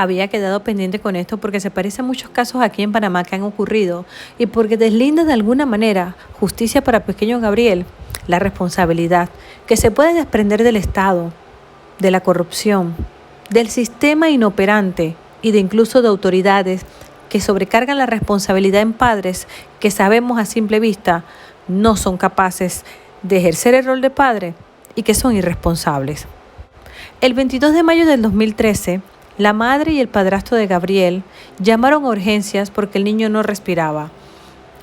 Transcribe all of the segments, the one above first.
había quedado pendiente con esto porque se parece a muchos casos aquí en Panamá que han ocurrido y porque deslinda de alguna manera justicia para pequeño Gabriel, la responsabilidad que se puede desprender del Estado, de la corrupción, del sistema inoperante y de incluso de autoridades que sobrecargan la responsabilidad en padres que sabemos a simple vista no son capaces de ejercer el rol de padre y que son irresponsables. El 22 de mayo del 2013, la madre y el padrastro de Gabriel llamaron a urgencias porque el niño no respiraba.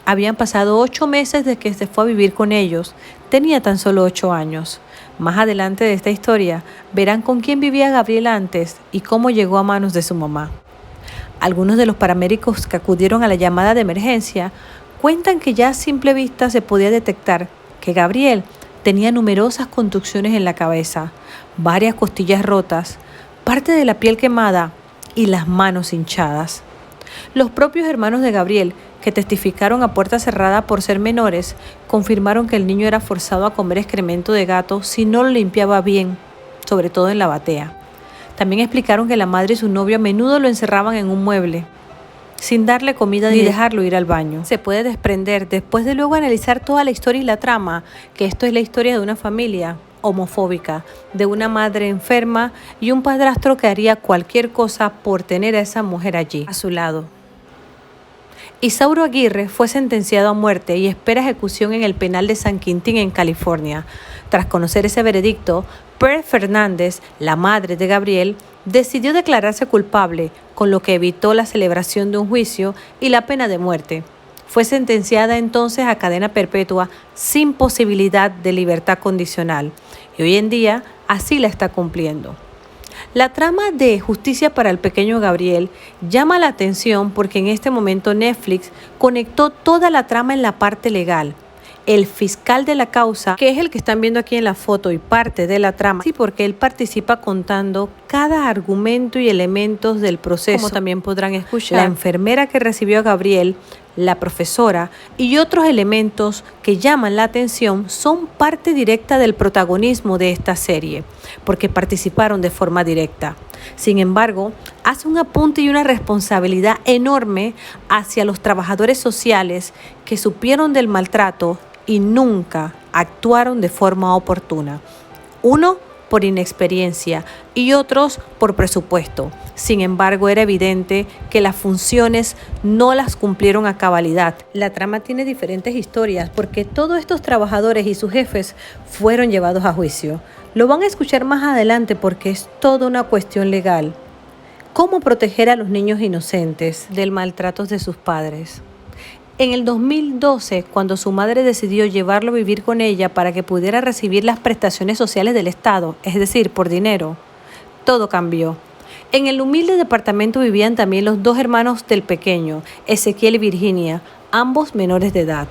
Habían pasado 8 meses desde que se fue a vivir con ellos. Tenía tan solo 8 años. Más adelante de esta historia, verán con quién vivía Gabriel antes y cómo llegó a manos de su mamá. Algunos de los paramédicos que acudieron a la llamada de emergencia cuentan que ya a simple vista se podía detectar que Gabriel tenía numerosas contusiones en la cabeza, varias costillas rotas, parte de la piel quemada y las manos hinchadas. Los propios hermanos de Gabriel, que testificaron a puerta cerrada por ser menores, confirmaron que el niño era forzado a comer excremento de gato si no lo limpiaba bien, sobre todo en la batea. También explicaron que la madre y su novio a menudo lo encerraban en un mueble, sin darle comida ni dejarlo ir al baño. Se puede desprender, después de luego analizar toda la historia y la trama, que esto es la historia de una familia homofóbica, de una madre enferma y un padrastro que haría cualquier cosa por tener a esa mujer allí, a su lado. Isauro Aguirre fue sentenciado a muerte y espera ejecución en el penal de San Quintín, en California. Tras conocer ese veredicto, Pearl Fernández, la madre de Gabriel, decidió declararse culpable, con lo que evitó la celebración de un juicio y la pena de muerte. Fue sentenciada entonces a cadena perpetua sin posibilidad de libertad condicional y hoy en día así la está cumpliendo. La trama de Justicia para el pequeño Gabriel llama la atención porque en este momento Netflix conectó toda la trama en la parte legal. El fiscal de la causa, que es el que están viendo aquí en la foto y parte de la trama, sí, porque él participa contando cada argumento y elementos del proceso, como también podrán escuchar. La enfermera que recibió a Gabriel, la profesora y otros elementos que llaman la atención son parte directa del protagonismo de esta serie, porque participaron de forma directa. Sin embargo, hace un apunte y una responsabilidad enorme hacia los trabajadores sociales que supieron del maltrato y nunca actuaron de forma oportuna. Uno por inexperiencia y otros por presupuesto. Sin embargo, era evidente que las funciones no las cumplieron a cabalidad. La trama tiene diferentes historias porque todos estos trabajadores y sus jefes fueron llevados a juicio. Lo van a escuchar más adelante porque es toda una cuestión legal. ¿Cómo proteger a los niños inocentes del maltrato de sus padres? En el 2012, cuando su madre decidió llevarlo a vivir con ella para que pudiera recibir las prestaciones sociales del Estado, es decir, por dinero, todo cambió. En el humilde departamento vivían también los 2 hermanos del pequeño, Ezequiel y Virginia, ambos menores de edad.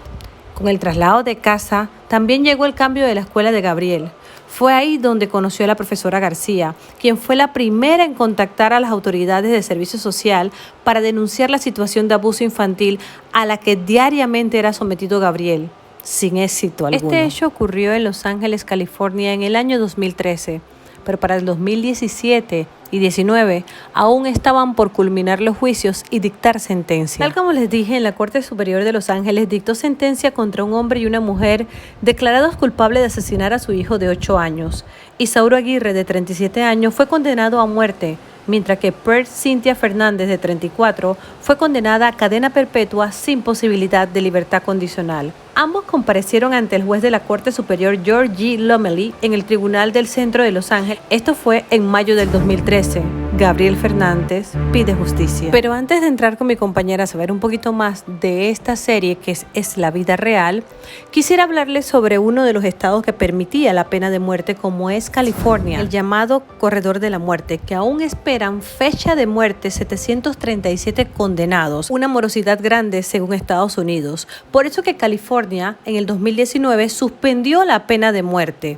Con el traslado de casa, también llegó el cambio de la escuela de Gabriel. Fue ahí donde conoció a la profesora García, quien fue la primera en contactar a las autoridades de servicio social para denunciar la situación de abuso infantil a la que diariamente era sometido Gabriel, sin éxito alguno. Este hecho ocurrió en Los Ángeles, California, en el año 2013, pero para el 2017 y 19 aún estaban por culminar los juicios y dictar sentencia. Tal como les dije, en la Corte Superior de Los Ángeles dictó sentencia contra un hombre y una mujer declarados culpables de asesinar a su hijo de 8 años. Isauro Aguirre, de 37 años, fue condenado a muerte, mientras que Pearl Cynthia Fernández, de 34, fue condenada a cadena perpetua sin posibilidad de libertad condicional. Ambos comparecieron ante el juez de la Corte Superior George G. Lumley en el Tribunal del Centro de Los Ángeles. Esto fue en mayo del 2013. Gabriel Fernández pide justicia. Pero antes de entrar con mi compañera a saber un poquito más de esta serie, que es la vida real, quisiera hablarles sobre uno de los estados que permitía la pena de muerte, como es California, el llamado Corredor de la Muerte, que aún esperan fecha de muerte 737 condenados, una morosidad grande según Estados Unidos. Por eso que California en el 2019 suspendió la pena de muerte.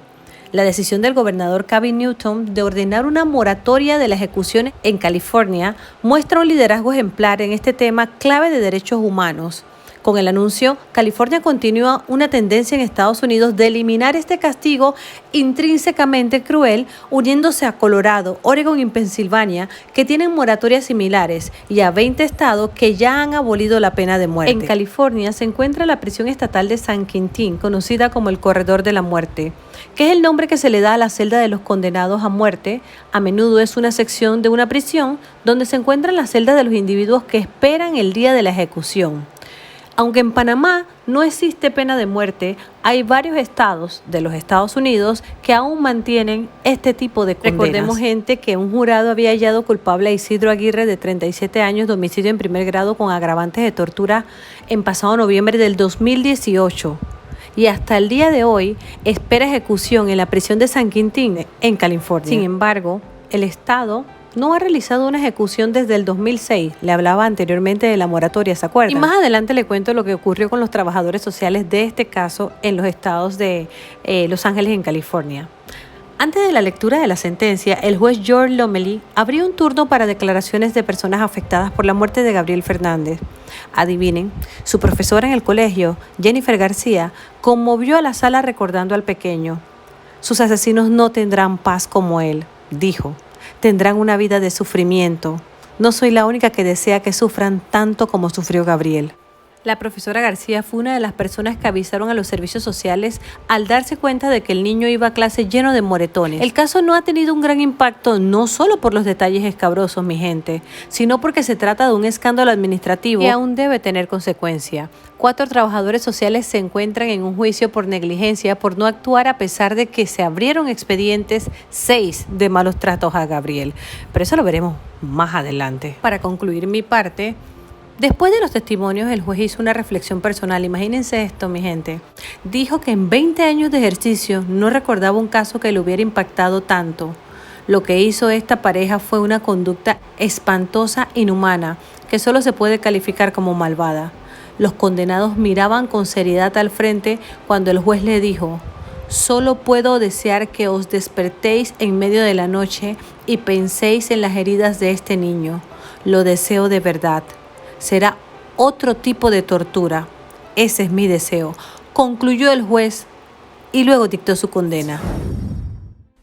La decisión del gobernador Gavin Newsom de ordenar una moratoria de la ejecución en California muestra un liderazgo ejemplar en este tema clave de derechos humanos. Con el anuncio, California continúa una tendencia en Estados Unidos de eliminar este castigo intrínsecamente cruel, uniéndose a Colorado, Oregon y Pensilvania, que tienen moratorias similares, y a 20 estados que ya han abolido la pena de muerte. En California se encuentra la prisión estatal de San Quintín, conocida como el Corredor de la Muerte, que es el nombre que se le da a la celda de los condenados a muerte. A menudo es una sección de una prisión donde se encuentran las celdas de los individuos que esperan el día de la ejecución. Aunque en Panamá no existe pena de muerte, hay varios estados de los Estados Unidos que aún mantienen este tipo de condenas. Recordemos, gente, que un jurado había hallado culpable a Isidro Aguirre, de 37 años, de homicidio en primer grado con agravantes de tortura en pasado noviembre del 2018. Y hasta el día de hoy espera ejecución en la prisión de San Quintín, en California. Sin embargo, el Estado no ha realizado una ejecución desde el 2006. Le hablaba anteriormente de la moratoria, ¿se acuerdan? Y más adelante le cuento lo que ocurrió con los trabajadores sociales de este caso en los estados de Los Ángeles, en California. Antes de la lectura de la sentencia, el juez George Lomeli abrió un turno para declaraciones de personas afectadas por la muerte de Gabriel Fernández. Adivinen, su profesora en el colegio, Jennifer García, conmovió a la sala recordando al pequeño. Sus asesinos no tendrán paz como él, dijo. Tendrán una vida de sufrimiento. No soy la única que desea que sufran tanto como sufrió Gabriel. La profesora García fue una de las personas que avisaron a los servicios sociales al darse cuenta de que el niño iba a clase lleno de moretones. El caso no ha tenido un gran impacto, no solo por los detalles escabrosos, mi gente, sino porque se trata de un escándalo administrativo que aún debe tener consecuencia. 4 trabajadores sociales se encuentran en un juicio por negligencia por no actuar a pesar de que se abrieron expedientes 6 de malos tratos a Gabriel. Pero eso lo veremos más adelante. Para concluir mi parte, después de los testimonios, el juez hizo una reflexión personal. Imagínense esto, mi gente. Dijo que en 20 años de ejercicio no recordaba un caso que le hubiera impactado tanto. Lo que hizo esta pareja fue una conducta espantosa, inhumana, que solo se puede calificar como malvada. Los condenados miraban con seriedad al frente cuando el juez le dijo: «Solo puedo desear que os despertéis en medio de la noche y penséis en las heridas de este niño. Lo deseo de verdad. Será otro tipo de tortura. Ese es mi deseo», concluyó el juez y luego dictó su condena.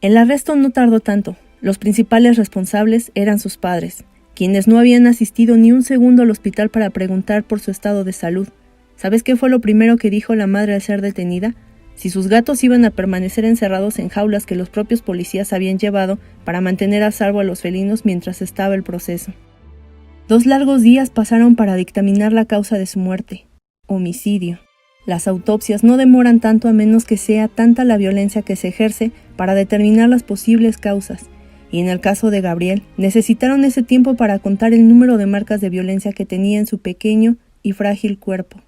El arresto no tardó tanto. Los principales responsables eran sus padres, quienes no habían asistido ni un segundo al hospital para preguntar por su estado de salud. ¿Sabes qué fue lo primero que dijo la madre al ser detenida? Si sus gatos iban a permanecer encerrados en jaulas que los propios policías habían llevado para mantener a salvo a los felinos mientras estaba el proceso. 2 largos días pasaron para dictaminar la causa de su muerte: homicidio. Las autopsias no demoran tanto a menos que sea tanta la violencia que se ejerce para determinar las posibles causas. Y en el caso de Gabriel, necesitaron ese tiempo para contar el número de marcas de violencia que tenía en su pequeño y frágil cuerpo.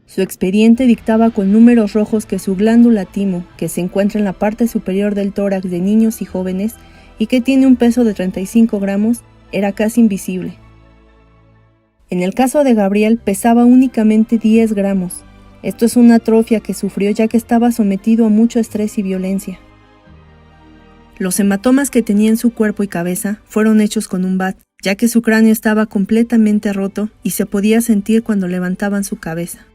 Su expediente dictaba con números rojos que su glándula timo, que se encuentra en la parte superior del tórax de niños y jóvenes y que tiene un peso de 35 gramos, era casi invisible. En el caso de Gabriel pesaba únicamente 10 gramos. Esto es una atrofia que sufrió ya que estaba sometido a mucho estrés y violencia. Los hematomas que tenía en su cuerpo y cabeza fueron hechos con un bat, ya que su cráneo estaba completamente roto y se podía sentir cuando levantaban su cabeza.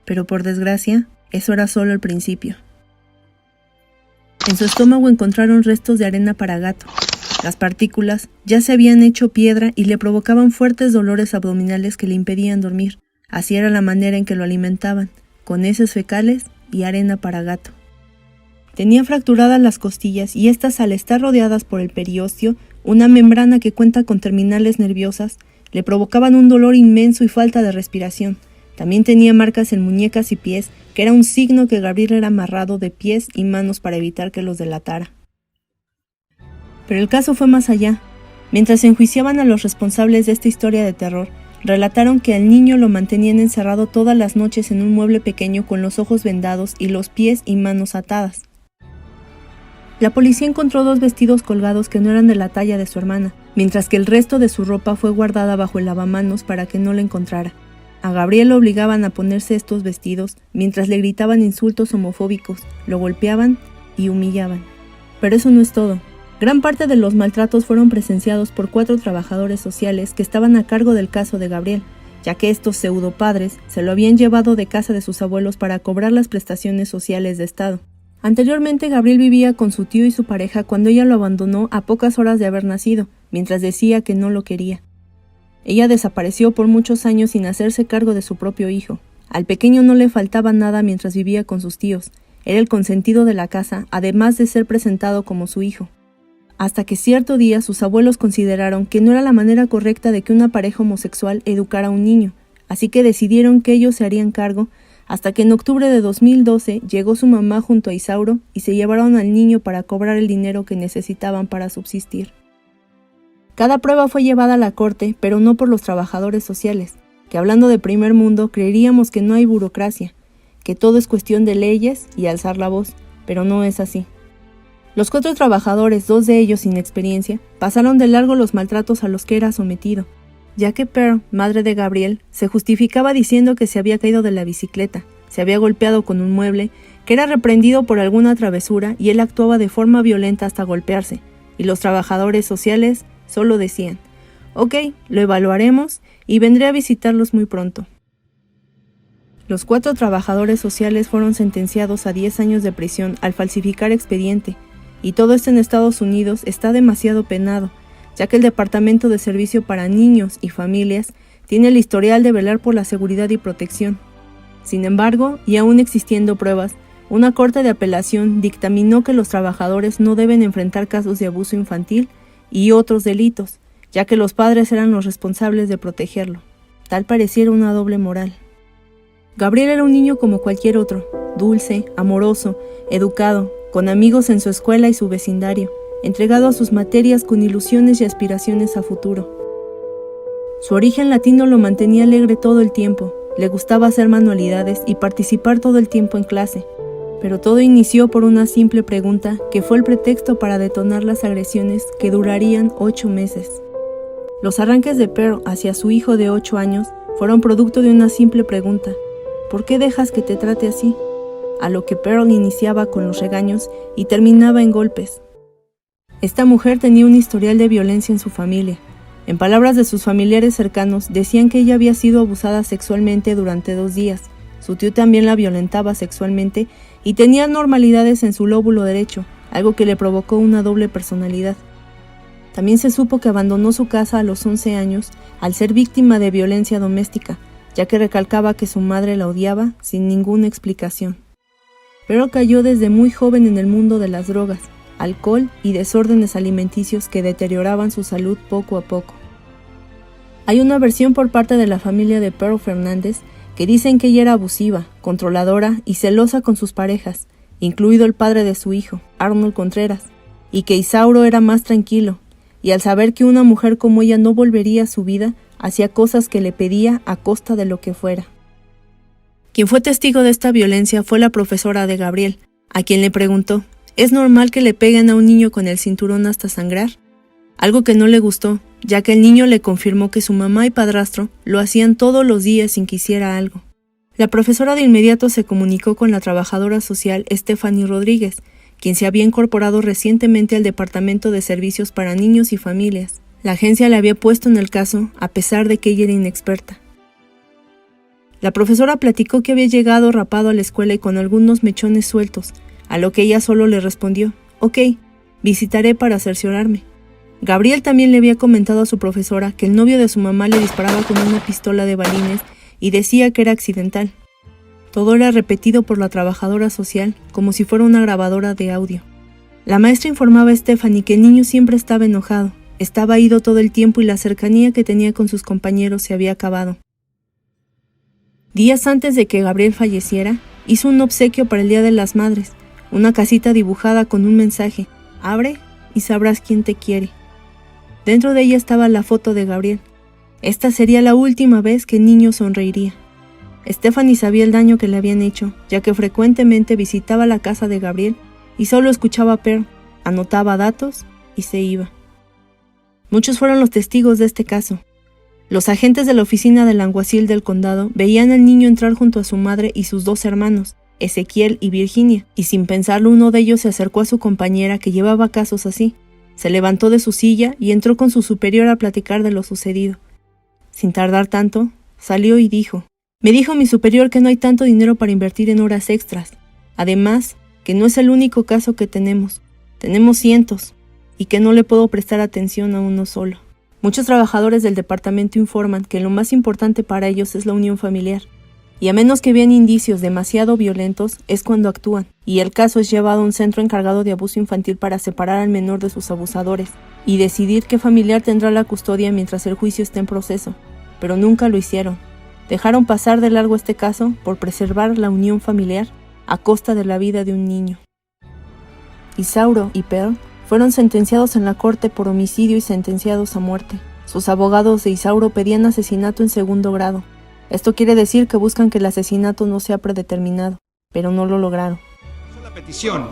Pero por desgracia, eso era solo el principio. En su estómago encontraron restos de arena para gato. Las partículas ya se habían hecho piedra y le provocaban fuertes dolores abdominales que le impedían dormir. Así era la manera en que lo alimentaban, con heces fecales y arena para gato. Tenía fracturadas las costillas y estas, al estar rodeadas por el periósteo, una membrana que cuenta con terminales nerviosas, le provocaban un dolor inmenso y falta de respiración. También tenía marcas en muñecas y pies, que era un signo que Gabriel era amarrado de pies y manos para evitar que los delatara. Pero el caso fue más allá. Mientras enjuiciaban a los responsables de esta historia de terror, relataron que al niño lo mantenían encerrado todas las noches en un mueble pequeño con los ojos vendados y los pies y manos atadas. La policía encontró 2 vestidos colgados que no eran de la talla de su hermana, mientras que el resto de su ropa fue guardada bajo el lavamanos para que no la encontrara. A Gabriel lo obligaban a ponerse estos vestidos mientras le gritaban insultos homofóbicos, lo golpeaban y humillaban. Pero eso no es todo. Gran parte de los maltratos fueron presenciados por 4 trabajadores sociales que estaban a cargo del caso de Gabriel, ya que estos pseudopadres se lo habían llevado de casa de sus abuelos para cobrar las prestaciones sociales de Estado. Anteriormente, Gabriel vivía con su tío y su pareja cuando ella lo abandonó a pocas horas de haber nacido, mientras decía que no lo quería. Ella desapareció por muchos años sin hacerse cargo de su propio hijo. Al pequeño no le faltaba nada mientras vivía con sus tíos. Era el consentido de la casa, además de ser presentado como su hijo. Hasta que cierto día sus abuelos consideraron que no era la manera correcta de que una pareja homosexual educara a un niño, así que decidieron que ellos se harían cargo, hasta que en octubre de 2012 llegó su mamá junto a Isauro y se llevaron al niño para cobrar el dinero que necesitaban para subsistir. Cada prueba fue llevada a la corte, pero no por los trabajadores sociales, que hablando de primer mundo creeríamos que no hay burocracia, que todo es cuestión de leyes y alzar la voz, pero no es así. Los 4 trabajadores, 2 de ellos sin experiencia, pasaron de largo los maltratos a los que era sometido, ya que Pearl, madre de Gabriel, se justificaba diciendo que se había caído de la bicicleta, se había golpeado con un mueble, que era reprendido por alguna travesura y él actuaba de forma violenta hasta golpearse, y los trabajadores sociales solo decían: «Ok, lo evaluaremos y vendré a visitarlos muy pronto». Los 4 trabajadores sociales fueron sentenciados a 10 años de prisión al falsificar expediente, y todo esto en Estados Unidos está demasiado penado, ya que el Departamento de Servicio para Niños y Familias tiene el historial de velar por la seguridad y protección. Sin embargo, y aún existiendo pruebas, una corte de apelación dictaminó que los trabajadores no deben enfrentar casos de abuso infantil y otros delitos, ya que los padres eran los responsables de protegerlo. Tal pareciera una doble moral. Gabriel era un niño como cualquier otro, dulce, amoroso, educado, con amigos en su escuela y su vecindario, entregado a sus materias con ilusiones y aspiraciones a futuro. Su origen latino lo mantenía alegre todo el tiempo, le gustaba hacer manualidades y participar todo el tiempo en clase, pero todo inició por una simple pregunta que fue el pretexto para detonar las agresiones que durarían 8 meses. Los arranques de Pearl hacia su hijo de 8 años fueron producto de una simple pregunta: ¿por qué dejas que te trate así? A lo que Pearl iniciaba con los regaños y terminaba en golpes. Esta mujer tenía un historial de violencia en su familia. En palabras de sus familiares cercanos, decían que ella había sido abusada sexualmente durante 2 días. Su tío también la violentaba sexualmente y tenía anormalidades en su lóbulo derecho, algo que le provocó una doble personalidad. También se supo que abandonó su casa a los 11 años al ser víctima de violencia doméstica, ya que recalcaba que su madre la odiaba sin ninguna explicación. Pero cayó desde muy joven en el mundo de las drogas, alcohol y desórdenes alimenticios que deterioraban su salud poco a poco. Hay una versión por parte de la familia de Pearl Fernández que dicen que ella era abusiva, controladora y celosa con sus parejas, incluido el padre de su hijo, Arnold Contreras, y que Isauro era más tranquilo, y al saber que una mujer como ella no volvería a su vida, hacía cosas que le pedía a costa de lo que fuera. Quien fue testigo de esta violencia fue la profesora de Gabriel, a quien le preguntó: ¿es normal que le peguen a un niño con el cinturón hasta sangrar? Algo que no le gustó, ya que el niño le confirmó que su mamá y padrastro lo hacían todos los días sin que hiciera algo. La profesora de inmediato se comunicó con la trabajadora social Stephanie Rodríguez, quien se había incorporado recientemente al Departamento de Servicios para Niños y Familias. La agencia le había puesto en el caso, a pesar de que ella era inexperta. La profesora platicó que había llegado rapado a la escuela y con algunos mechones sueltos, a lo que ella solo le respondió: «Ok, visitaré para cerciorarme». Gabriel también le había comentado a su profesora que el novio de su mamá le disparaba con una pistola de balines y decía que era accidental. Todo era repetido por la trabajadora social como si fuera una grabadora de audio. La maestra informaba a Stephanie que el niño siempre estaba enojado, estaba ido todo el tiempo y la cercanía que tenía con sus compañeros se había acabado. Días antes de que Gabriel falleciera, hizo un obsequio para el Día de las Madres, una casita dibujada con un mensaje: «Abre y sabrás quién te quiere». Dentro de ella estaba la foto de Gabriel. Esta sería la última vez que el niño sonreiría. Stephanie sabía el daño que le habían hecho, ya que frecuentemente visitaba la casa de Gabriel y solo escuchaba a Pearl, anotaba datos y se iba. Muchos fueron los testigos de este caso. Los agentes de la oficina del alguacil del condado veían al niño entrar junto a su madre y sus 2 hermanos, Ezequiel y Virginia, y sin pensarlo uno de ellos se acercó a su compañera que llevaba casos así. Se levantó de su silla y entró con su superior a platicar de lo sucedido. Sin tardar tanto, salió y dijo: me dijo mi superior que no hay tanto dinero para invertir en horas extras. Además, que no es el único caso que tenemos. Tenemos cientos, y que no le puedo prestar atención a uno solo. Muchos trabajadores del departamento informan que lo más importante para ellos es la unión familiar, y a menos que vean indicios demasiado violentos es cuando actúan, y el caso es llevado a un centro encargado de abuso infantil para separar al menor de sus abusadores, y decidir qué familiar tendrá la custodia mientras el juicio esté en proceso, pero nunca lo hicieron. Dejaron pasar de largo este caso por preservar la unión familiar a costa de la vida de un niño. Isauro y Pearl fueron sentenciados en la corte por homicidio y sentenciados a muerte. Sus abogados de Isauro pedían asesinato en segundo grado. Esto quiere decir que buscan que el asesinato no sea predeterminado, pero no lo lograron. La petición.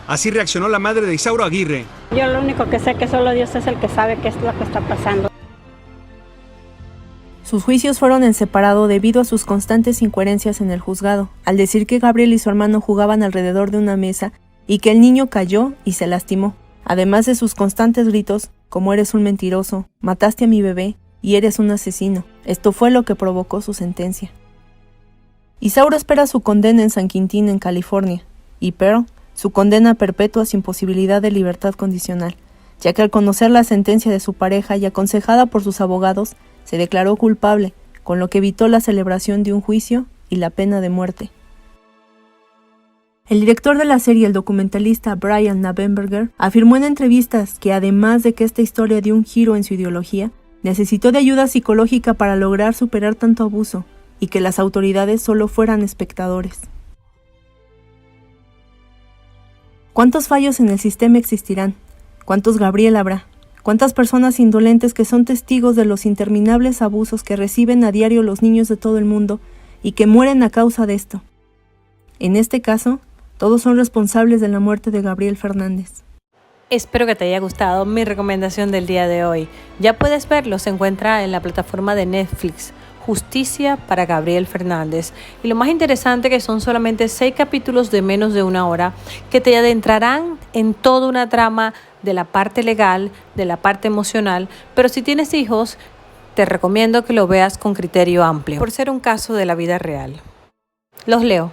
Así reaccionó la madre de Isauro Aguirre. Yo lo único que sé es que solo Dios es el que sabe qué es lo que está pasando. Sus juicios fueron en separado debido a sus constantes incoherencias en el juzgado, al decir que Gabriel y su hermano jugaban alrededor de una mesa y que el niño cayó y se lastimó. Además de sus constantes gritos, como eres un mentiroso, mataste a mi bebé y eres un asesino. Esto fue lo que provocó su sentencia. Isauro espera su condena en San Quintín, en California, y Pearl su condena perpetua sin posibilidad de libertad condicional, ya que al conocer la sentencia de su pareja y aconsejada por sus abogados, se declaró culpable, con lo que evitó la celebración de un juicio y la pena de muerte. El director de la serie, el documentalista Brian Nabenberger, afirmó en entrevistas que además de que esta historia dio un giro en su ideología, necesitó de ayuda psicológica para lograr superar tanto abuso y que las autoridades solo fueran espectadores. ¿Cuántos fallos en el sistema existirán? ¿Cuántos Gabriel habrá? ¿Cuántas personas indolentes que son testigos de los interminables abusos que reciben a diario los niños de todo el mundo y que mueren a causa de esto? En este caso, todos son responsables de la muerte de Gabriel Fernández. Espero que te haya gustado mi recomendación del día de hoy. Ya puedes verlo, se encuentra en la plataforma de Netflix, Justicia para Gabriel Fernández. Y lo más interesante que son solamente 6 capítulos de menos de 1 hora que te adentrarán en toda una trama de la parte legal, de la parte emocional, pero si tienes hijos, te recomiendo que lo veas con criterio amplio, por ser un caso de la vida real. Los leo.